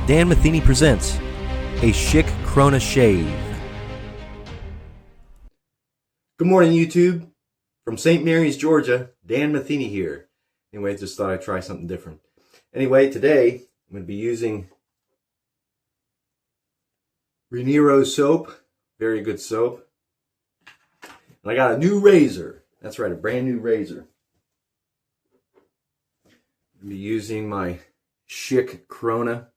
Dan Matheny presents a Schick Krona shave. Good morning, YouTube. From St. Mary's, Georgia, Dan Matheny here. Anyway, just thought I'd try something different. Anyway, today I'm going to be using Raniero soap. Very good soap. And I got a new razor. That's right, a brand new razor. I'm going to be using my Schick Krona,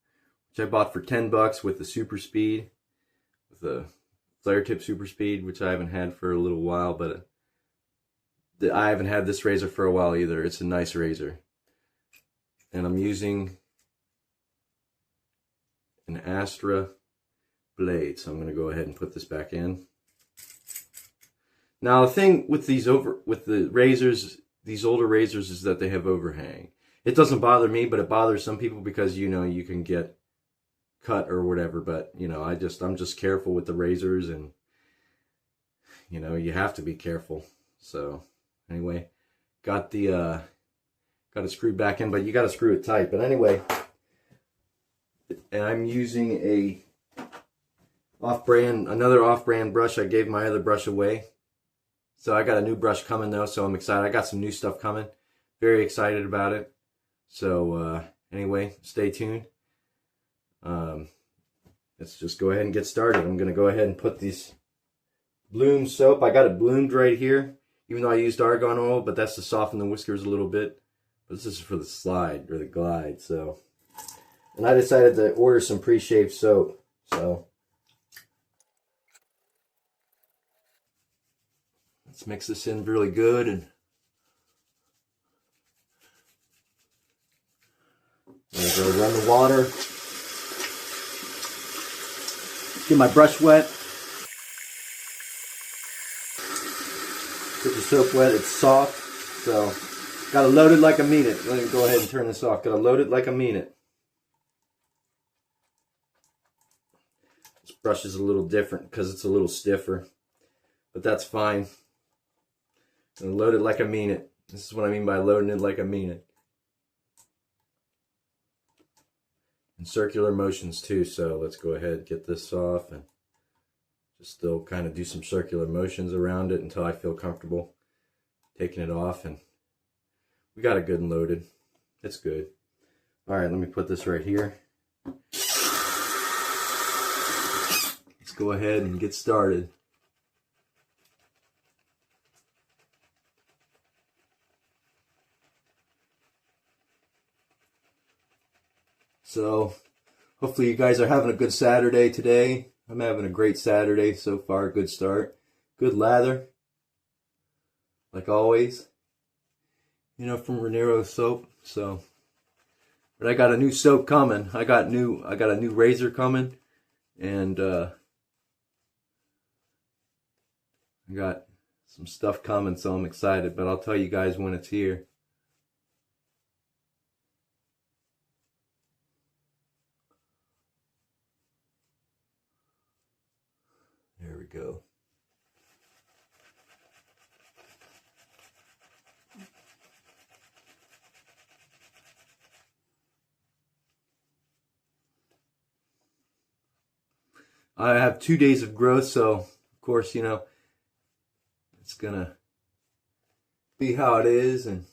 which I bought for $10 with the super speed, with the flare tip super speed, which I haven't had for a little while, but I haven't had this razor for a while either. It's a nice razor. And I'm using an Astra blade, so I'm going to go ahead and put this back in. Now the thing with the razors, these older razors, is that they have overhang. It doesn't bother me, but it bothers some people because you can get cut or whatever. But I'm just careful with the razors, and you have to be careful. So anyway, got it screwed back in, but you got to screw it tight. But anyway, and I'm using another off-brand brush. I gave my other brush away, so I got a new brush coming though. So I'm excited. I got some new stuff coming. Very excited about it. So anyway, stay tuned. Let's just go ahead and get started. I'm going to go ahead and put this Bloom soap. I got it bloomed right here, even though I used argan oil, but that's to soften the whiskers a little bit. But this is for the slide or the glide. So, and I decided to order some pre-shaved soap. So let's mix this in really good, and I'm going to run the water. Get my brush wet. Get the soap wet. It's soft, so gotta load it like I mean it. Let me go ahead and turn this off. Gotta load it like I mean it. This brush is a little different because it's a little stiffer, but that's fine. Gonna load it like I mean it. This is what I mean by loading it like I mean it. And circular motions too, so let's go ahead and get this off and just still kind of do some circular motions around it until I feel comfortable taking it off. And we got it good and loaded. It's good. All right, let me put this right here. Let's go ahead and get started. So hopefully you guys are having a good Saturday today. I'm having a great Saturday so far. Good start. Good lather. Like always. From Raniero soap. So, but I got a new soap coming. I got a new razor coming, and I got some stuff coming, so I'm excited, but I'll tell you guys when it's here. There we go. I have 2 days of growth, so of course, it's gonna be how it is and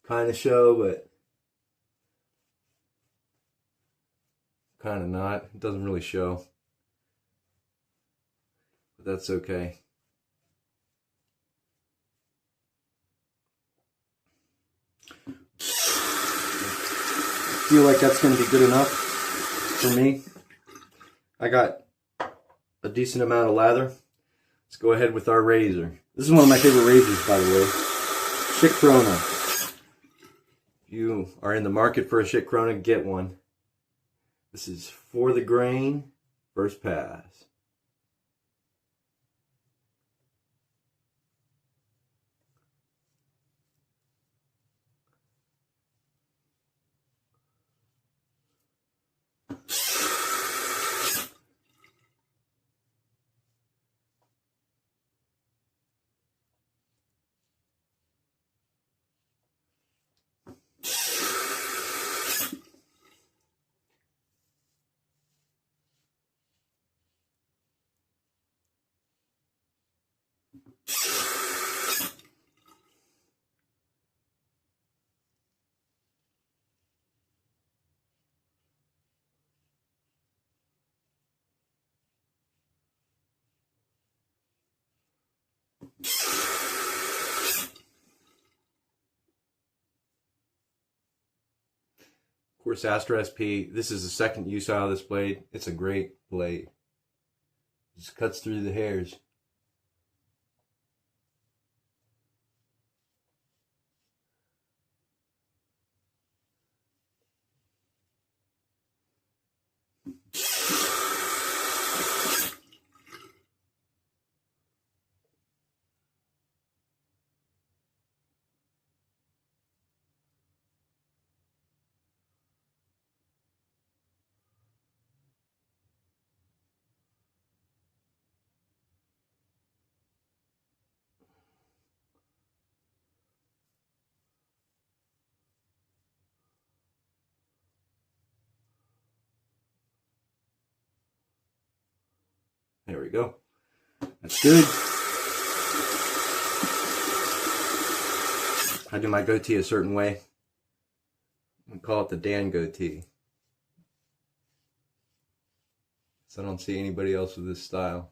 kind of show, but kind of not. It doesn't really show. That's okay. I feel like that's going to be good enough for me. I got a decent amount of lather. Let's go ahead with our razor. This is one of my favorite razors, by the way. Schick Krona. If you are in the market for a Schick Krona, get one. This is for the grain, first pass. course, Astra SP. This is the second use out of this blade. It's a great blade. It just cuts through the hairs. There we go. That's good. I do my goatee a certain way. We call it the Dan goatee. So I don't see anybody else with this style.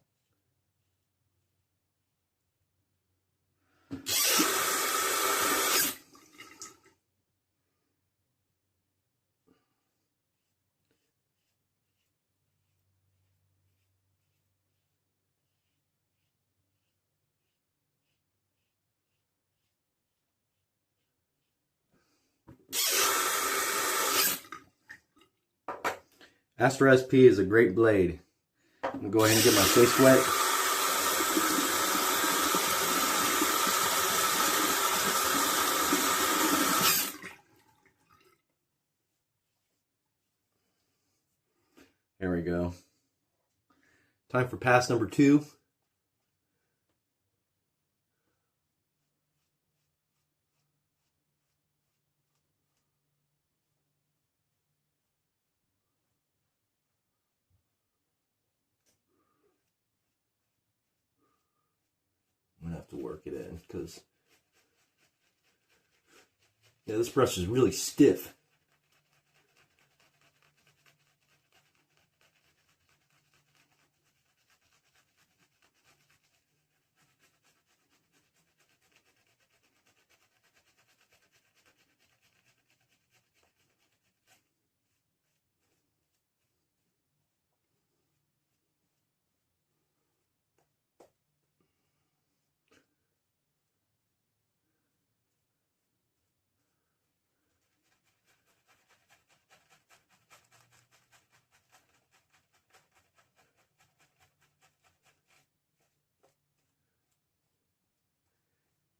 Astra SP is a great blade. I'm going to go ahead and get my face wet. There we go. Time for pass number 2. I'm gonna have to work it in because this brush is really stiff.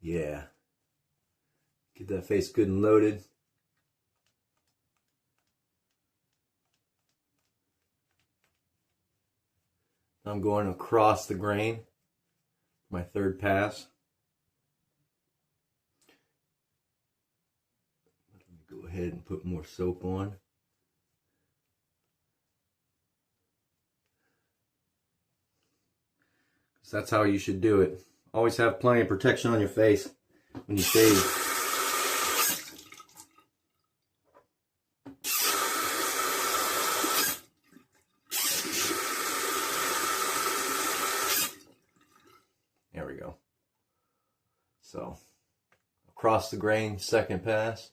Yeah. Get that face good and loaded. I'm going across the grain. My third pass. Let me go ahead and put more soap on. So that's how you should do it. Always have plenty of protection on your face when you shave. There we go. So, across the grain, second pass.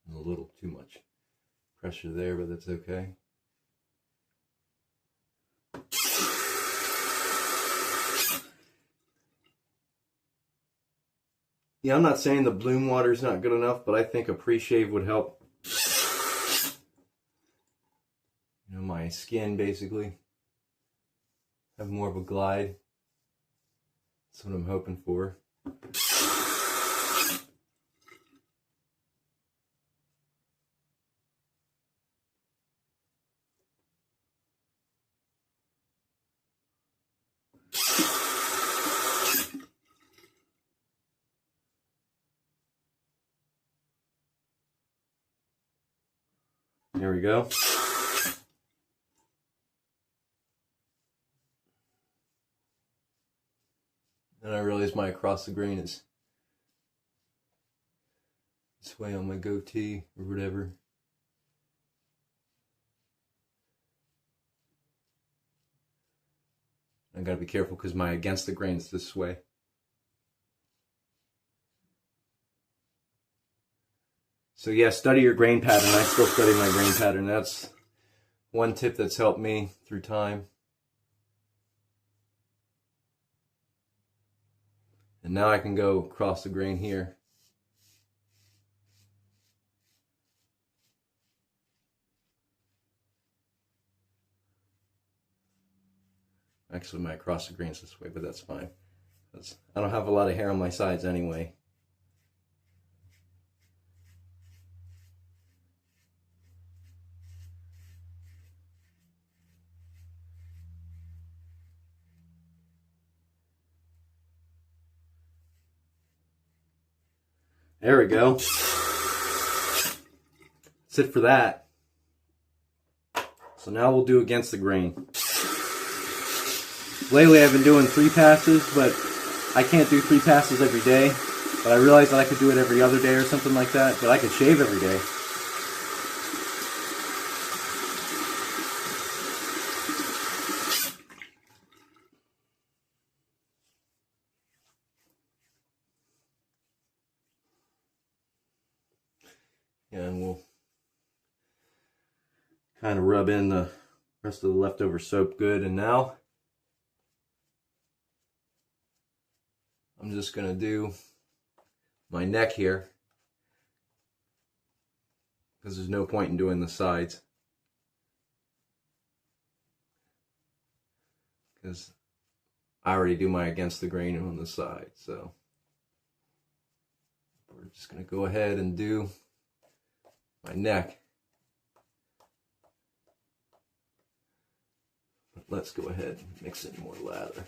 A little too much pressure there, but that's okay. Yeah, I'm not saying the bloom water is not good enough, but I think a pre-shave would help. You know, my skin basically have more of a glide. That's what I'm hoping for. There we go. And I realize my across the grain is this way on my goatee or whatever. I gotta be careful because my against the grain's this way. So yeah, study your grain pattern. I still study my grain pattern. That's one tip that's helped me through time. And now I can go across the grain here. Actually, my cross the grain's this way, but that's fine. I don't have a lot of hair on my sides anyway. There we go. That's it for that. So now we'll do against the grain. Lately I've been doing 3 passes, but I can't do 3 passes every day. But I realized that I could do it every other day or something like that, but I could shave every day. And we'll kind of rub in the rest of the leftover soap good. And now I'm just going to do my neck here because there's no point in doing the sides, because I already do my against the grain on the side. So we're just going to go ahead and do my neck. But let's go ahead and mix in more lather.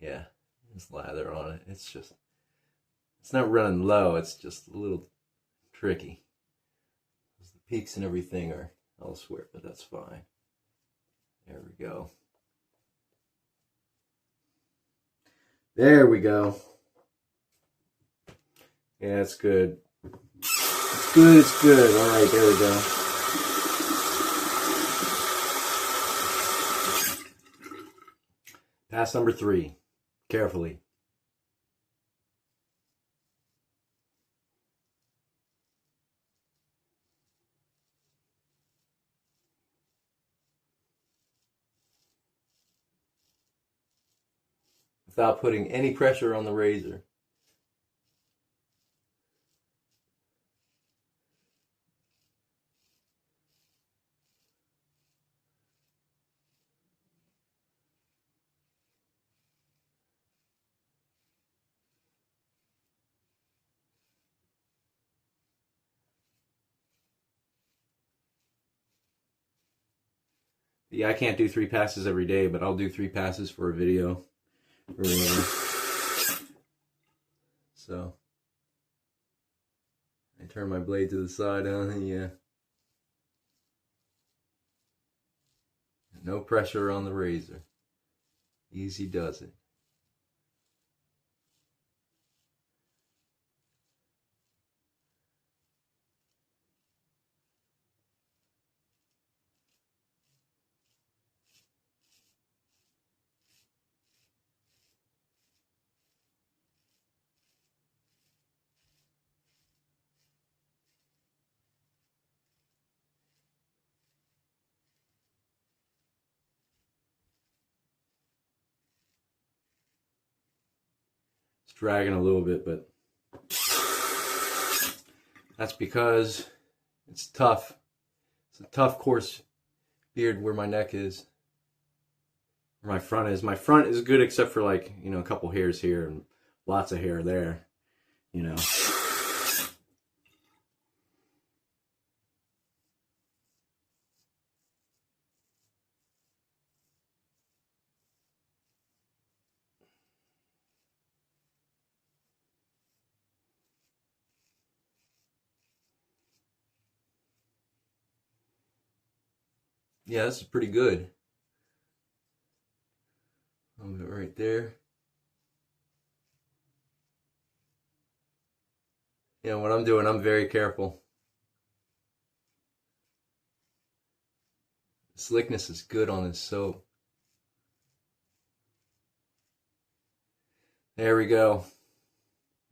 Yeah, there's lather on it. It's not running low, it's just a little tricky. The peaks and everything are elsewhere, but that's fine. There we go. There we go. Yeah, it's good. It's good, it's good. All right, there we go. Pass number 3. Carefully. Without putting any pressure on the razor. Yeah, I can't do 3 passes every day, but I'll do 3 passes for a video. So I turn my blade to the side, yeah. No pressure on the razor. Easy does it. It's dragging a little bit, but that's because it's tough. It's a tough, coarse beard where my neck is, where my front is. My front is good except for, like, you know, a couple hairs here and lots of hair there, you know. Yeah, this is pretty good. I'll move it right there. You know what I'm doing, I'm very careful. Slickness is good on this soap. There we go.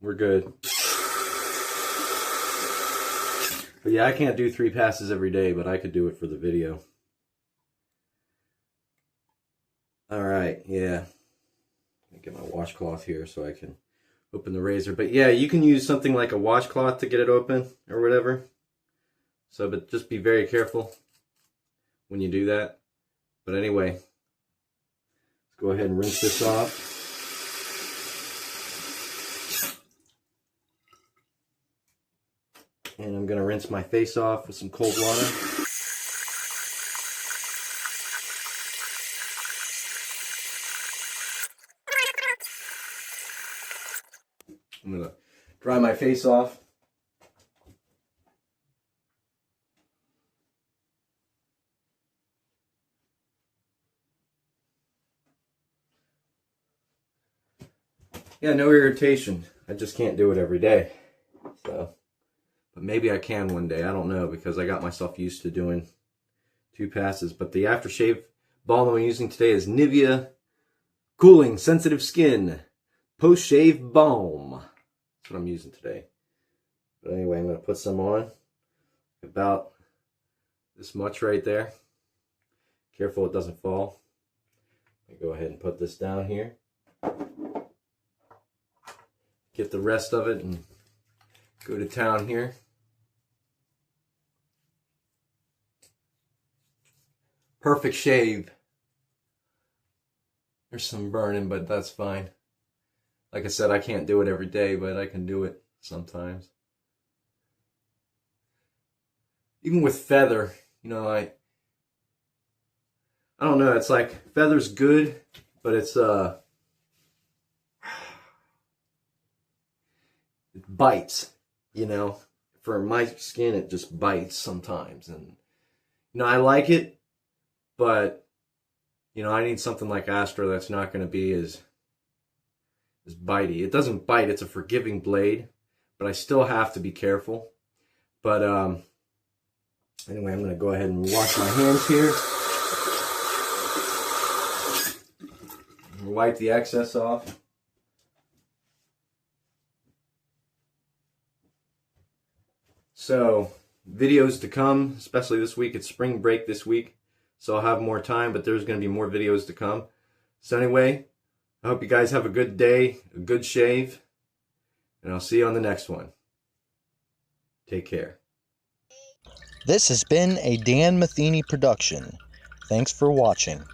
We're good. But yeah, I can't do 3 passes every day, but I could do it for the video. Alright, yeah. Let me get my washcloth here so I can open the razor. But yeah, you can use something like a washcloth to get it open or whatever. So, but just be very careful when you do that. But anyway, let's go ahead and rinse this off. And I'm going to rinse my face off with some cold water. I'm going to dry my face off. Yeah, no irritation. I just can't do it every day. So, but maybe I can one day. I don't know, because I got myself used to doing 2 passes. But the aftershave balm I'm using today is Nivea Cooling Sensitive Skin Post-Shave Balm. That's what I'm using today. But anyway, I'm going to put some on. About this much right there. Careful it doesn't fall. Let me go ahead and put this down here. Get the rest of it and go to town here. Perfect shave. There's some burning, but that's fine. Like I said, I can't do it every day, but I can do it sometimes. Even with feather, you know, I don't know, it's like feather's good, but it's it bites, you know. For my skin, it just bites sometimes, and you know, I like it, but you know, I need something like Astra that's not going to be as bitey. It doesn't bite, it's a forgiving blade, but I still have to be careful. But anyway, I'm going to go ahead and wash my hands here. Wipe the excess off. So, videos to come, especially this week. It's spring break this week, so I'll have more time, but there's going to be more videos to come. So anyway, I hope you guys have a good day, a good shave, and I'll see you on the next one. Take care. This has been a Dan Matheny production. Thanks for watching.